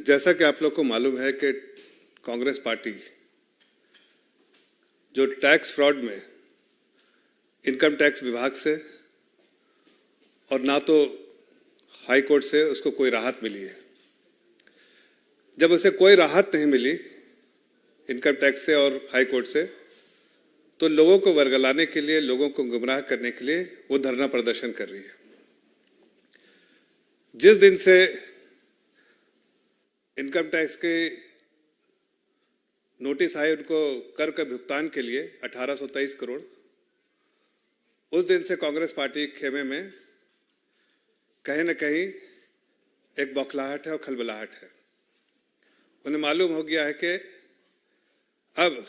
जैसा कि आप लोग को मालूम है कि कांग्रेस पार्टी जो टैक्स फ्रॉड में इनकम टैक्स विभाग से और ना तो हाई कोर्ट से उसको कोई राहत मिली है। जब उसे कोई राहत नहीं मिली इनकम टैक्स से और हाई कोर्ट से, तो लोगों को वर्गलाने के लिए, लोगों को गुमराह करने के लिए वो धरना प्रदर्शन कर रही है। जिस दिन से इनकम टैक्स के नोटिस आए उनको कर के भुगतान के लिए 1823 करोड़, उस दिन से कांग्रेस पार्टी के खेमे में कहीं न कहीं एक बौखलाहट है और खलबलाहट है। उन्हें मालूम हो गया है कि अब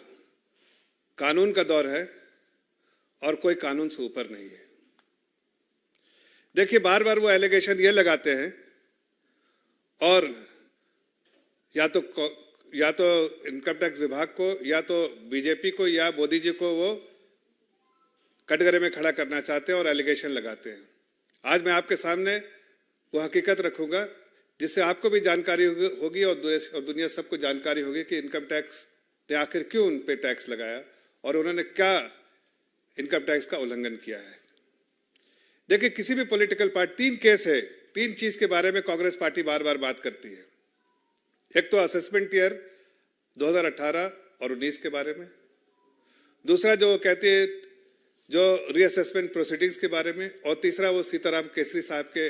कानून का दौर है और कोई कानून से ऊपर नहीं है। देखिए, बार बार वो एलिगेशन ये लगाते हैं और या तो इनकम टैक्स विभाग को, या तो बीजेपी को, या मोदी जी को वो कटघरे में खड़ा करना चाहते हैं और एलिगेशन लगाते हैं। आज मैं आपके सामने वो हकीकत रखूंगा जिससे आपको भी जानकारी होगी और दुनिया सबको जानकारी होगी कि इनकम टैक्स ने आखिर क्यों उन पे टैक्स लगाया और उन्होंने क्या इनकम टैक्स का उल्लंघन किया है। देखिए, किसी भी पॉलिटिकल पार्टी, 3 केस है, 3 चीज के बारे में कांग्रेस पार्टी बार बार बात करती है। एक तो असेसमेंट ईयर 2018 और 19 के बारे में, दूसरा जो कहती है जो रीअसेसमेंट प्रोसीडिंग्स के बारे में, और तीसरा वो सीताराम केसरी साहब के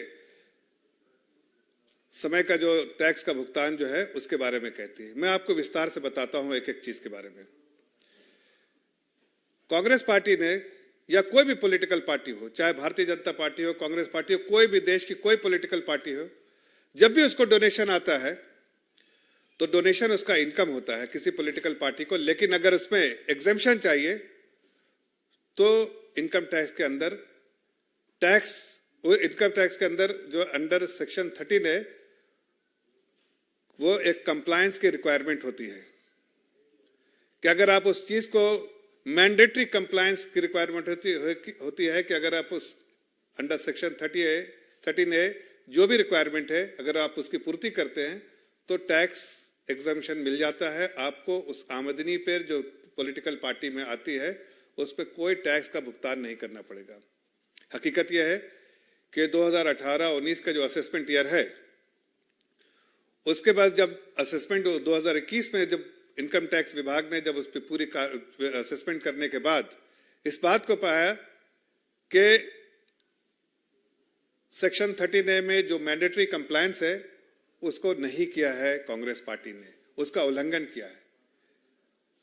समय का जो टैक्स का भुगतान जो है उसके बारे में कहती है। मैं आपको विस्तार से बताता हूं एक एक चीज के बारे में। कांग्रेस पार्टी ने, या कोई भी पॉलिटिकल पार्टी हो, चाहे भारतीय जनता पार्टी हो, कांग्रेस पार्टी हो, कोई भी देश की कोई पॉलिटिकल पार्टी हो, जब भी उसको डोनेशन आता है तो डोनेशन उसका इनकम होता है किसी पॉलिटिकल पार्टी को। लेकिन अगर उसमें एग्जेम्पशन चाहिए तो इनकम टैक्स के अंदर इनकम टैक्स के अंदर जो अंडर सेक्शन 13 है, वो एक कंप्लायंस की रिक्वायरमेंट होती है कि अगर आप उस चीज को, मैंडेटरी कंप्लायंस की रिक्वायरमेंट होती है कि अगर आप उस अंडर सेक्शन 13A जो भी रिक्वायरमेंट है, अगर आप उसकी पूर्ति करते हैं तो टैक्स एग्जम्पशन मिल जाता है आपको। उस आमदनी पर जो पॉलिटिकल पार्टी में आती है उस पर कोई टैक्स का भुगतान नहीं करना पड़ेगा। हकीकत यह है कि 2018-19 का जो असेसमेंट ईयर है, उसके बाद जब असेसमेंट 2021 में जब इनकम टैक्स विभाग ने जब उस पर पूरी असेसमेंट करने के बाद इस बात को पाया कि सेक्शन 13A में जो मैंडेटरी कंप्लायंस है उसको नहीं किया है कांग्रेस पार्टी ने, उसका उल्लंघन किया है।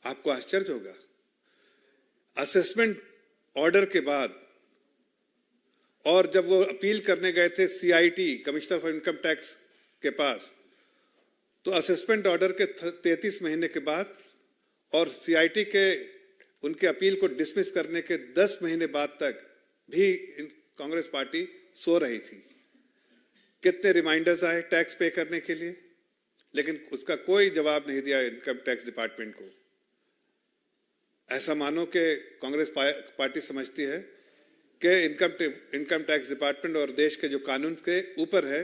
आपको आश्चर्य होगा, असेसमेंट ऑर्डर के बाद और जब वो अपील करने गए थे CIT, commissioner for income tax के पास, तो असेसमेंट ऑर्डर के 33 महीने के बाद और CIT के उनके अपील को डिसमिस करने के 10 महीने बाद तक भी कांग्रेस पार्टी सो रही थी। कितने रिमाइंडर्स आए टैक्स पे करने के लिए, लेकिन उसका कोई जवाब नहीं दिया इनकम टैक्स डिपार्टमेंट को। ऐसा मानो कि कांग्रेस पार्टी समझती है कि इनकम टैक्स डिपार्टमेंट और देश के जो कानून के ऊपर है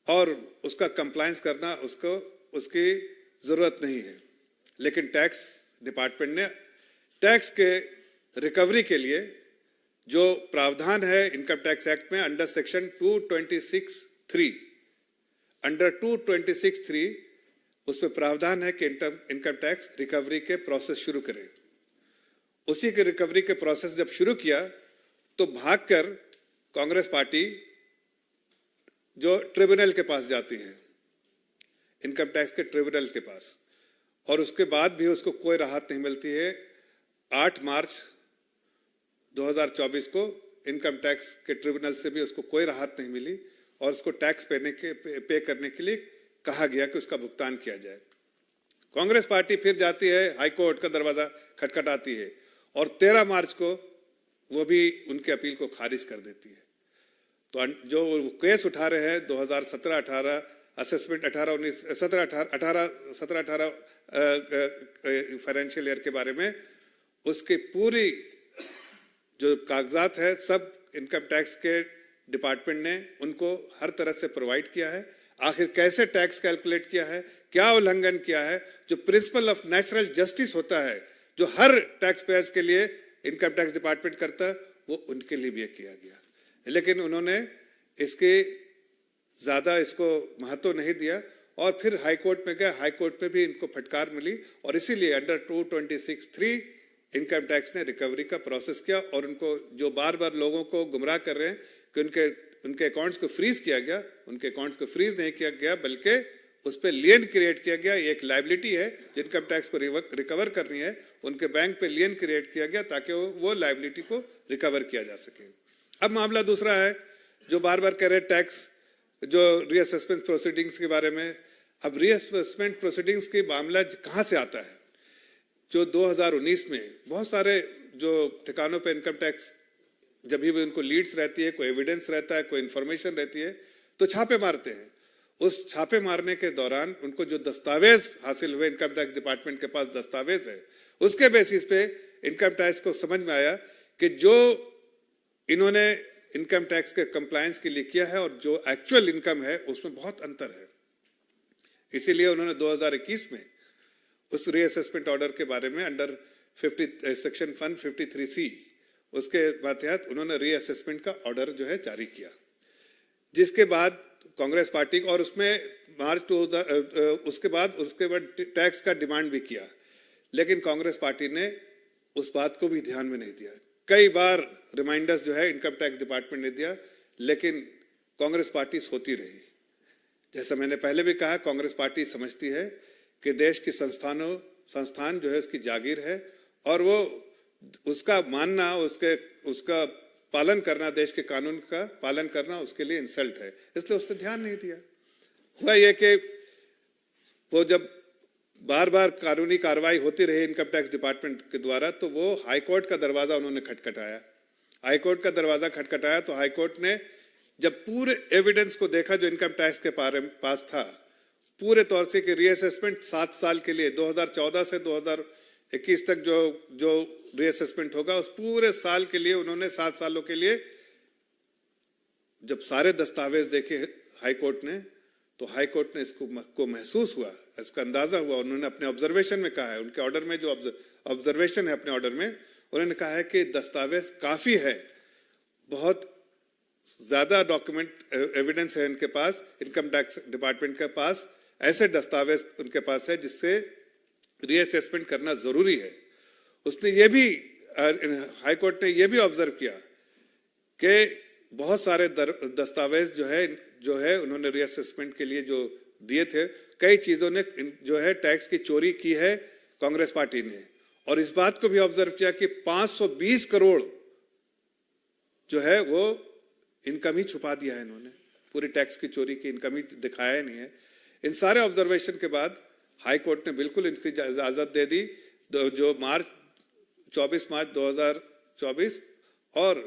और उसका कंप्लायंस करना उसकी जरूरत नहीं है। लेकिन टैक्स डिपार्टमेंट ने टैक्स के रिकवरी के लिए जो प्रावधान है इनकम टैक्स एक्ट में अंडर सेक्शन 226(3), अंडर 226(3 उसमें प्रावधान है कि इनकम टैक्स रिकवरी के प्रोसेस शुरू करे। उसी के रिकवरी के प्रोसेस जब शुरू किया तो भागकर कांग्रेस पार्टी जो ट्रिब्यूनल के पास जाती है, इनकम टैक्स के ट्रिब्यूनल के पास, और उसके बाद भी उसको कोई राहत नहीं मिलती है। 8 मार्च 2024 को इनकम टैक्स के ट्रिब्यूनल से भी उसको कोई राहत नहीं मिली और उसको टैक्स पे करने के लिए कहा गया कि उसका भुगतान किया जाए। कांग्रेस पार्टी फिर जाती है, हाई कोर्ट का दरवाजा खटखटाती है और 13 मार्च को वो भी उनके अपील को खारिज कर देती है। तो जो केस उठा रहे हैं 2017-18 असेसमेंट 17-18 फाइनेंशियल ईयर के बारे में, उसकी पूरी जो कागजात है सब इनकम टैक्स के डिपार्टमेंट ने उनको हर तरह से प्रोवाइड किया है। आखिर कैसे टैक्स कैलकुलेट किया है, क्या उल्लंघन किया है। जो प्रिंसिपल ऑफ नेचुरल जस्टिस होता है, जो हर टैक्स पेयर्स के लिए इनकम टैक्स डिपार्टमेंट करता है, वो उनके लिए भी ये किया गया। लेकिन उन्होंने इसके ज्यादा इसको महत्व नहीं दिया और फिर हाई कोर्ट में गए। हाई कोर्ट में भी इनको फटकार मिली और इसीलिए अंडर 226(3) इनकम टैक्स ने रिकवरी का प्रोसेस किया और उनको जो बार बार लोगों को गुमराह कर रहे हैं कि उनके अकाउंट्स को फ्रीज किया गया, उनके अकाउंट्स को फ्रीज नहीं किया गया, बल्कि उस पर लियन क्रिएट किया गया। एक लायबिलिटी है जो इनकम टैक्स को रिकवर करनी है, उनके बैंक पे लियन क्रिएट किया गया ताकि वो लायबिलिटी को रिकवर किया जा सके। अब मामला दूसरा है जो बार बार कह रहे टैक्स जो रीअसेसमेंट प्रोसीडिंग्स के बारे में। अब रीअसेसमेंट प्रोसीडिंग्स की मामला कहाँ से आता है? जो 2019 में बहुत सारे जो ठिकानों पे इनकम टैक्स जब भी उनको लीड्स रहती है, कोई एविडेंस रहता है, कोई इंफॉर्मेशन रहती है, तो छापे मारते हैं। उस छापे मारने के दौरान उनको जो दस्तावेज हासिल हुए, इनकम टैक्स डिपार्टमेंट के पास दस्तावेज है, उसके बेसिस पे इनकम टैक्स को समझ में आया कि जो इन्होंने इनकम टैक्स के कंप्लायंस के लिए किया है और जो एक्चुअल इनकम है उसमें बहुत अंतर है। इसीलिए उन्होंने 2021 में उस रीअसेसमेंट ऑर्डर के बारे में अंडर सेक्शन 153C उसके तहत उन्होंने रीअसेसमेंट का ऑर्डर जो है जारी किया, जिसके बाद कांग्रेस पार्टी और उसके बाद टैक्स का डिमांड भी किया, लेकिन कांग्रेस पार्टी ने उस बात को भी ध्यान में नहीं दिया। कई बार रिमाइंडर्स जो है इनकम टैक्स डिपार्टमेंट ने दिया, लेकिन कांग्रेस पार्टी सोती रही। जैसा मैंने पहले भी कहा, कांग्रेस पार्टी समझती है कि देश की संस्थान जो है उसकी जागीर है और वो उसका मानना, उसका पालन करना, देश के कानून का पालन करना उसके लिए इंसल्ट है, इसलिए उसने ध्यान नहीं दिया। हुआ ये कि वो जब बार बार कानूनी कार्रवाई होती रही इनकम टैक्स डिपार्टमेंट के द्वारा, तो वो हाई कोर्ट का दरवाजा उन्होंने खटखटाया। हाई कोर्ट का दरवाजा खटखटाया तो हाई कोर्ट ने जब पूरे एविडेंस को देखा जो इनकम टैक्स के पास था, पूरे तौर से कि रीअसेसमेंट 7 साल के लिए 2014 से 2021 तक जो रीअसेसमेंट होगा उस पूरे साल के लिए उन्होंने 7 सालों के लिए जब सारे दस्तावेज देखे हाई कोर्ट ने, तो हाई कोर्ट ने इसको महसूस हुआ, इसका अंदाजा हुआ। उन्होंने अपने ऑब्जर्वेशन में कहा है, उनके ऑर्डर में जो ऑब्जर्वेशन है अपने ऑर्डर में, उन्होंने कहा है कि दस्तावेज काफी है, बहुत ज्यादा डॉक्यूमेंट एविडेंस है इनके पास, इनकम टैक्स डिपार्टमेंट के पास ऐसे दस्तावेज उनके पास है जिससे रीअसेसमेंट करना जरूरी है। उसने ये भी हाई कोर्ट ने ये भी ऑब्जर्व किया कि बहुत सारे दस्तावेज जो है उन्होंने रीअसेसमेंट के लिए जो दिए थे, कई चीजों ने जो है टैक्स की चोरी की है कांग्रेस पार्टी ने, और इस बात को भी ऑब्जर्व किया कि 520 करोड़ जो है वो इनकम ही छुपा दिया है इन्होंने, पूरी टैक्स की चोरी की इनकम ही दिखाया नहीं है। इन सारे ऑब्जर्वेशन के बाद हाई कोर्ट ने बिल्कुल इनकी इजाजत दे दी। जो 24 मार्च 2024 और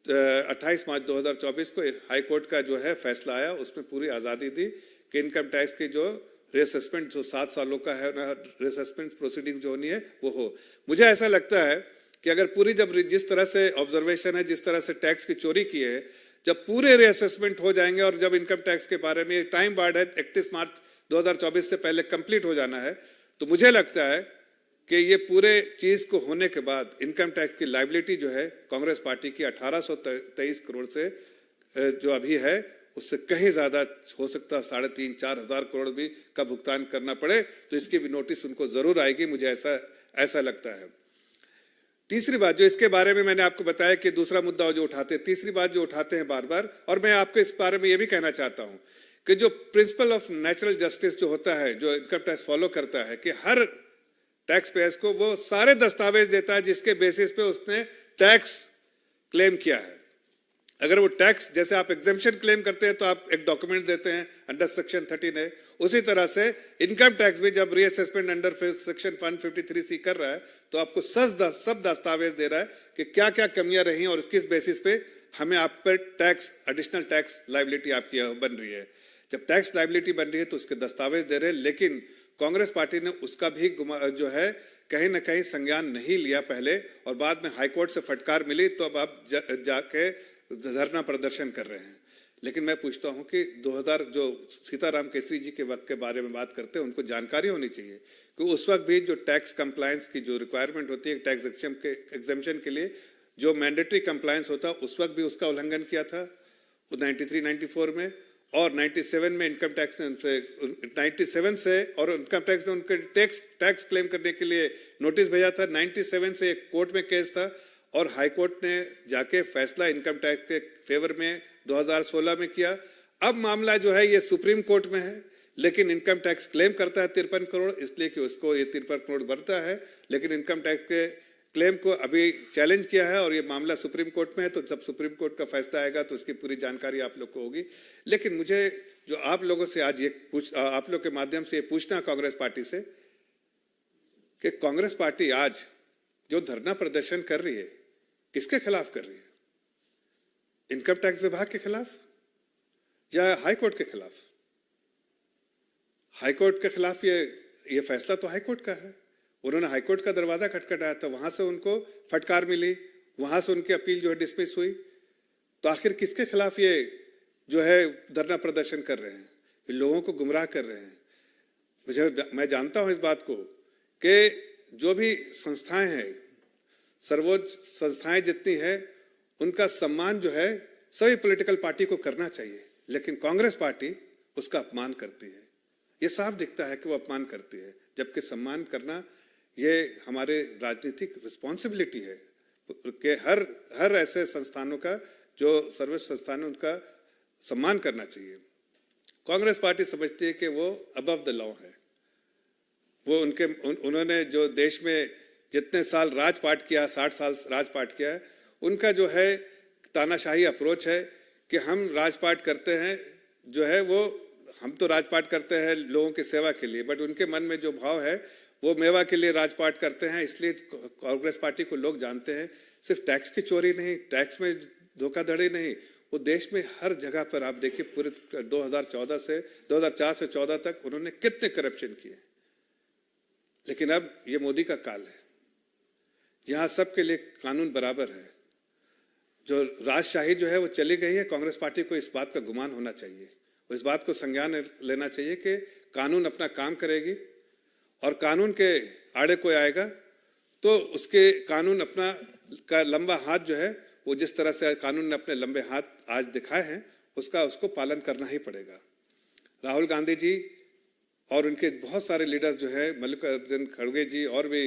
28 मार्च 2024 को हाई कोर्ट का जो है फैसला आया, उसमें पूरी आज़ादी दी कि इनकम टैक्स की जो रीअसेसमेंट जो 7 सालों का है, रीअसेसमेंट प्रोसीडिंग जो होनी है वो हो। मुझे ऐसा लगता है कि अगर पूरी जब जिस तरह से ऑब्जर्वेशन है, जिस तरह से टैक्स की चोरी की है, जब पूरे रीअसेसमेंट हो जाएंगे और जब इनकम टैक्स के बारे में टाइम बार्ड है 31 मार्च 2024 से पहले कंप्लीट हो जाना है, तो मुझे लगता है कि ये पूरे चीज को होने के बाद इनकम टैक्स की लायबिलिटी जो है कांग्रेस पार्टी की 1823 करोड़ से जो अभी है उससे कहीं ज्यादा हो सकता है, 3,500-4 हजार करोड़ भी का भुगतान करना पड़े, तो इसकी भी नोटिस उनको जरूर आएगी, मुझे ऐसा लगता है। तीसरी बात जो इसके बारे में मैंने आपको बताया कि दूसरा मुद्दा जो उठाते हैं, तीसरी बात जो उठाते हैं बार बार, और मैं आपको इस बारे में ये भी कहना चाहता हूं कि जो प्रिंसिपल ऑफ नेचुरल जस्टिस जो होता है, जो इनकम टैक्स फॉलो करता है कि हर टैक्स पेयर्स को वो सारे दस्तावेज देता है जिसके बेसिस पे उसने टैक्स क्लेम किया है। अगर वो टैक्स, जैसे आप एग्जेम्पशन क्लेम करते हैं तो आप एक डॉक्यूमेंट देते हैं अंडर सेक्शन 13 है, उसी तरह से इनकम टैक्स भी जब रीअसेसमेंट अंडर सेक्शन 153C कर रहा है तो आपको सब दस्तावेज दे रहा है कि क्या क्या कमियां रही और किस बेसिस पे हमें आप पर टैक्स, एडिशनल टैक्स लायबिलिटी आपकी बन रही है। जब टैक्स लायबिलिटी बन रही है तो उसके दस्तावेज दे रहे हैं, लेकिन कांग्रेस पार्टी ने उसका भी जो है कहीं ना कहीं संज्ञान नहीं लिया पहले, और बाद में हाईकोर्ट से फटकार मिली तो अब आप जाके धरना प्रदर्शन कर रहे हैं। लेकिन मैं पूछता हूं कि 2000 जो सीताराम केसरी जी के वक्त के बारे में बात करते हैं, उनको जानकारी होनी चाहिए कि उस वक्त भी जो टैक्स कंप्लायंस की जो रिक्वायरमेंट होती है टैक्स एग्जेम्पशन के लिए, जो मैंडेटरी कंप्लायंस होता, उस वक्त भी उसका उल्लंघन किया था 93-94 में, और 97 में इनकम टैक्स ने उनसे 97 से और इनकम टैक्स ने उनके टैक्स क्लेम करने के लिए नोटिस भेजा था। 97 से एक कोर्ट में केस था और हाई कोर्ट ने जाके फैसला इनकम टैक्स के फेवर में 2016 में किया। अब मामला जो है ये सुप्रीम कोर्ट में है, लेकिन इनकम टैक्स क्लेम करता है 53 करोड़, इसलिए कि उसको ये 53 करोड़ बढ़ता है, लेकिन इनकम टैक्स के क्लेम को अभी चैलेंज किया है और ये मामला सुप्रीम कोर्ट में है। तो जब सुप्रीम कोर्ट का फैसला आएगा तो उसकी पूरी जानकारी आप लोग को होगी। लेकिन मुझे जो आप लोगों से आज आप लोग के माध्यम से ये पूछना कांग्रेस पार्टी से कि कांग्रेस पार्टी आज जो धरना प्रदर्शन कर रही है, किसके खिलाफ कर रही है? इनकम टैक्स विभाग के खिलाफ या हाई कोर्ट के खिलाफ? हाई कोर्ट के खिलाफ ये फैसला तो हाई कोर्ट का है। उन्होंने हाई कोर्ट का दरवाजा खटखटाया था, वहां से उनको फटकार मिली, वहां से उनकी अपील जो है डिसमिस हुई। तो आखिर किसके खिलाफ ये जो है धरना प्रदर्शन कर रहे हैं? ये लोगों को गुमराह कर रहे हैं। मैं जानता हूं इस बात को कि जो भी संस्थाएं हैं, सर्वोच्च संस्थाएं जितनी है, उनका सम्मान जो है सभी पॉलिटिकल पार्टी को करना चाहिए, लेकिन कांग्रेस पार्टी उसका अपमान करती है। ये साफ दिखता है कि वो अपमान करती है, जबकि सम्मान करना ये हमारे राजनीतिक रिस्पॉन्सिबिलिटी है कि हर ऐसे संस्थानों का जो सर्वोच्च संस्थान है उनका सम्मान करना चाहिए। कांग्रेस पार्टी समझती है कि वो अबव द लॉ है। वो उन्होंने जो देश में जितने साल राजपाट किया, 60 साल राजपाट किया है, उनका जो है तानाशाही अप्रोच है कि हम राजपाट करते हैं, जो है वो हम तो राजपाट करते हैं लोगों की सेवा के लिए, बट उनके मन में जो भाव है वो मेवा के लिए राजपाट करते हैं। इसलिए कांग्रेस पार्टी को लोग जानते हैं। सिर्फ टैक्स की चोरी नहीं, टैक्स में धोखाधड़ी नहीं, वो देश में हर जगह पर आप देखिए पूरे 2004 से 14 तक उन्होंने कितने करप्शन किए। लेकिन अब ये मोदी का काल है, यहां सबके लिए कानून बराबर है। जो राजशाही जो है वो चली गई है। कांग्रेस पार्टी को इस बात का गुमान होना चाहिए, इस बात को संज्ञान लेना चाहिए कि कानून अपना काम करेगी और कानून के आड़े कोई आएगा तो उसके कानून अपना का लंबा हाथ जो है, वो जिस तरह से कानून ने अपने लंबे हाथ आज दिखाए हैं, उसको पालन करना ही पड़ेगा। राहुल गांधी जी और उनके बहुत सारे लीडर्स जो है, मल्लिकार्जुन खड़गे जी और भी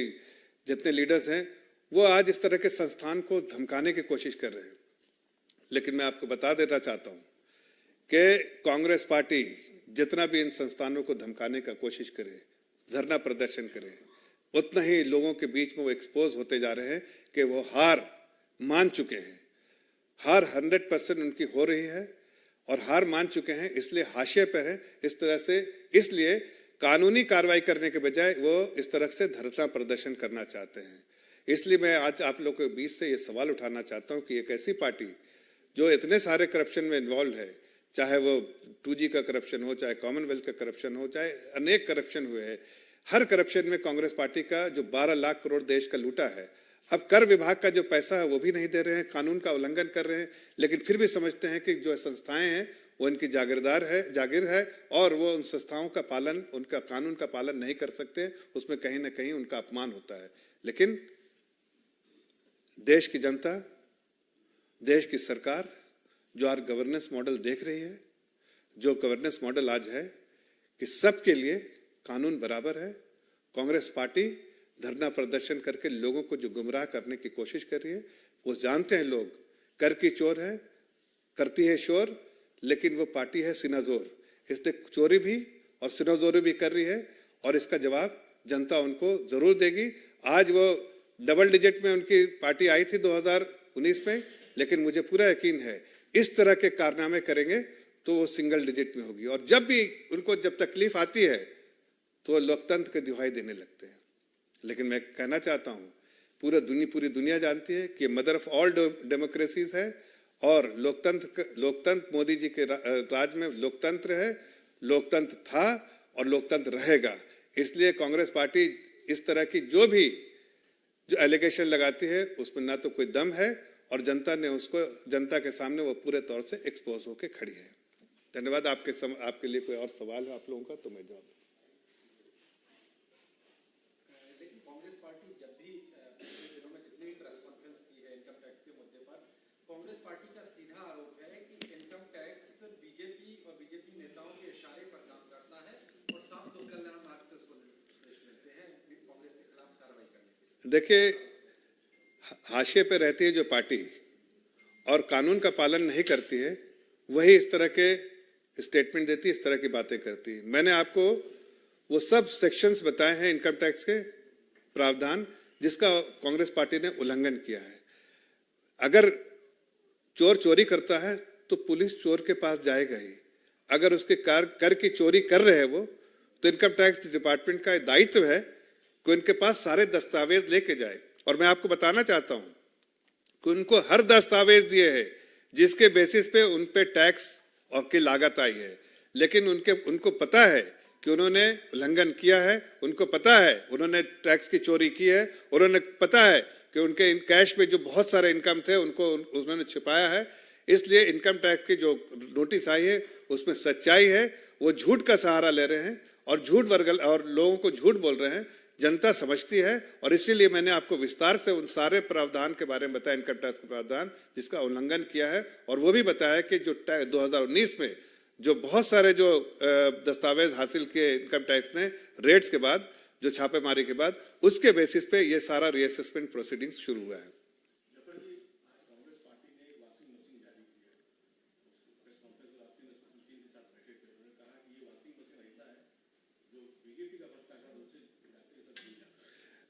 जितने लीडर्स हैं, वो आज इस तरह के संस्थान को धमकाने की कोशिश कर रहे हैं। लेकिन मैं आपको बता देना चाहता हूं कि कांग्रेस पार्टी जितना भी इन संस्थानों को धमकाने का कोशिश करे, धरना प्रदर्शन करे, उतना ही लोगों के बीच में वो एक्सपोज होते जा रहे हैं कि वो हार मान चुके हैं। हार 100% उनकी हो रही है और हार मान चुके हैं, इसलिए हाशिए पर है इस तरह से। इसलिए कानूनी कार्रवाई करने के बजाय वो इस तरह से धरना प्रदर्शन करना चाहते हैं। इसलिए मैं आज आप लोगों के बीच से ये सवाल उठाना चाहता हूं कि एक ऐसी पार्टी जो इतने सारे करप्शन में इन्वॉल्व है, चाहे वो 2G का करप्शन हो, चाहे कॉमनवेल्थ का करप्शन हो, चाहे अनेक करप्शन हुए हैं, हर करप्शन में कांग्रेस पार्टी का जो 12 लाख करोड़ देश का लूटा है, अब कर विभाग का जो पैसा है वो भी नहीं दे रहे हैं, कानून का उल्लंघन कर रहे हैं। लेकिन फिर भी समझते हैं कि जो संस्थाएं हैं वो इनकी जागीर है और वो उन संस्थाओं का पालन, उनका कानून का पालन नहीं कर सकते, उसमें कहीं ना कहीं उनका अपमान होता है। लेकिन देश की जनता, देश की सरकार जो आज गवर्नेंस मॉडल देख रही है, जो गवर्नेंस मॉडल आज है कि सबके लिए कानून बराबर है, कांग्रेस पार्टी धरना प्रदर्शन करके लोगों को जो गुमराह करने की कोशिश कर रही है, वो जानते हैं लोग कर की चोर है, करती है शोर, लेकिन वो पार्टी है सिनाजोर। इसलिए चोरी भी और सिनाजोरी भी कर रही है और इसका जवाब जनता उनको जरूर देगी। आज वो डबल डिजिट में उनकी पार्टी आई थी 2019 में, लेकिन मुझे पूरा यकीन है इस तरह के कारनामे करेंगे तो वो सिंगल डिजिट में होगी। और जब भी उनको जब तकलीफ आती है तो वो लोकतंत्र की दुहाई देने लगते हैं। लेकिन मैं कहना चाहता हूं, पूरी दुनिया जानती है कि मदर ऑफ ऑल डेमोक्रेसीज है और लोकतंत्र मोदी जी के राज में लोकतंत्र है, लोकतंत्र था और लोकतंत्र रहेगा। इसलिए कांग्रेस पार्टी इस तरह की जो एलिगेशन लगाती है उसमें ना तो कोई दम है और जनता ने उसको, जनता के सामने वो पूरे तौर से एक्सपोज होकर खड़ी है। धन्यवाद। आपके लिए कोई और सवाल है आप लोगों का तो मैं जवाब दूं। लेकिन कांग्रेस पार्टी जब भी पिछले दिनों में जितनी भी प्रेस कॉन्फ्रेंस की है इनकम टैक्स के मुद्दे पर, कांग्रेस पार्टी का सीधा आरोप है कि इनकम टैक्स बीजेपी और बीजेपी नेताओं के इशारे पर काम करता है और साफ लोक कल्याण मार्ग से उसको निर्देश मिलते हैं कांग्रेस के खिलाफ कार्रवाई करने के लिए। देखिए, हाशिए पे रहती है जो पार्टी और कानून का पालन नहीं करती है, वही इस तरह के स्टेटमेंट देती है, इस तरह की बातें करती है। मैंने आपको वो सब सेक्शंस बताए हैं इनकम टैक्स के प्रावधान जिसका कांग्रेस पार्टी ने उल्लंघन किया है। अगर चोर चोरी करता है तो पुलिस चोर के पास जाएगा ही। अगर उसके कर की चोरी कर रहे हैं वो, तो इनकम टैक्स डिपार्टमेंट का दायित्व है कि उनके पास सारे दस्तावेज लेके जाए। और मैं आपको बताना चाहता हूं कि उनको हर दस्तावेज दिए हैं जिसके बेसिस पे उन पे टैक्स और की लागत आई है, लेकिन उनको पता है कि उन्होंने उल्लंघन किया है, उनको पता है उन्होंने टैक्स की चोरी की है, और उन्हें पता है कि उनके कैश में जो बहुत सारे इनकम थे उनको उन्होंने छिपाया है। इसलिए इनकम टैक्स की जो नोटिस आई है उसमें सच्चाई है। वो झूठ का सहारा ले रहे हैं और और लोगों को झूठ बोल रहे हैं। जनता समझती है और इसीलिए मैंने आपको विस्तार से उन सारे प्रावधान के बारे में बताया, इनकम टैक्स के प्रावधान जिसका उल्लंघन किया है, और वो भी बताया कि जो 2019 में जो बहुत सारे जो दस्तावेज हासिल किए इनकम टैक्स ने रेड्स के बाद, जो छापेमारी के बाद, उसके बेसिस पे ये सारा रीअसेसमेंट प्रोसीडिंग्स शुरू हुआ है।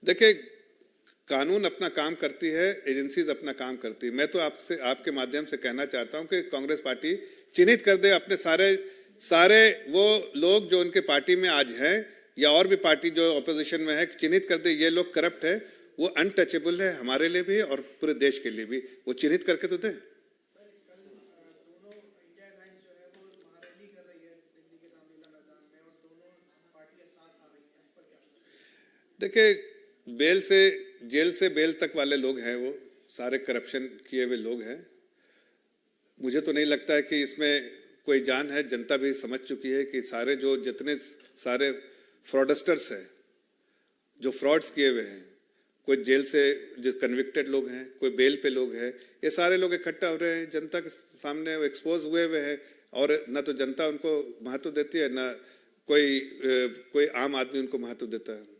देखिए, कानून अपना काम करती है, एजेंसीज अपना काम करती है। मैं तो आपके माध्यम से कहना चाहता हूं कि कांग्रेस पार्टी चिन्हित कर दे अपने सारे वो लोग जो उनके पार्टी में आज हैं या और भी पार्टी जो ऑपोजिशन में है, चिन्हित कर दे ये लोग करप्ट है, वो अनटचेबल है हमारे लिए भी और पूरे देश के लिए भी। वो चिन्हित करके तो दें। देखिए, जेल से बेल तक वाले लोग हैं, वो सारे करप्शन किए हुए लोग हैं। मुझे तो नहीं लगता है कि इसमें कोई जान है। जनता भी समझ चुकी है कि जितने सारे फ्रॉडस्टर्स हैं, जो फ्रॉड्स किए हुए हैं, कोई जेल से जो कन्विक्टेड लोग हैं, कोई बेल पे लोग हैं, ये सारे लोग इकट्ठा हो रहे हैं, जनता के सामने एक्सपोज हुए हैं, और न तो जनता उनको महत्व देती है, न कोई आम आदमी उनको महत्व देता है।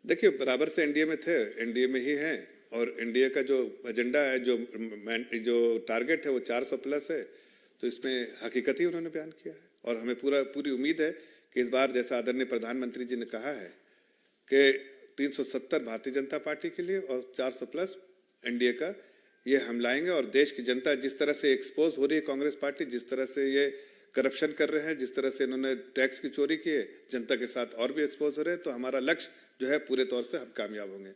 देखिए, बराबर से एनडीए में थे, एनडीए में ही हैं, और एनडीए का जो एजेंडा है, जो टारगेट है वो 400 प्लस है। तो इसमें हकीकत ही उन्होंने बयान किया है, और हमें पूरी उम्मीद है कि इस बार, जैसा आदरणीय प्रधानमंत्री जी ने कहा है कि 370 भारतीय जनता पार्टी के लिए और 400 प्लस एनडीए का, ये हम लाएंगे। और देश की जनता जिस तरह से एक्सपोज हो रही है कांग्रेस पार्टी, जिस तरह से ये करप्शन कर रहे हैं, जिस तरह से इन्होंने टैक्स की चोरी की है, जनता के साथ और भी एक्सपोज हो रहे हैं, तो हमारा लक्ष्य जो है पूरे तौर से हम कामयाब होंगे।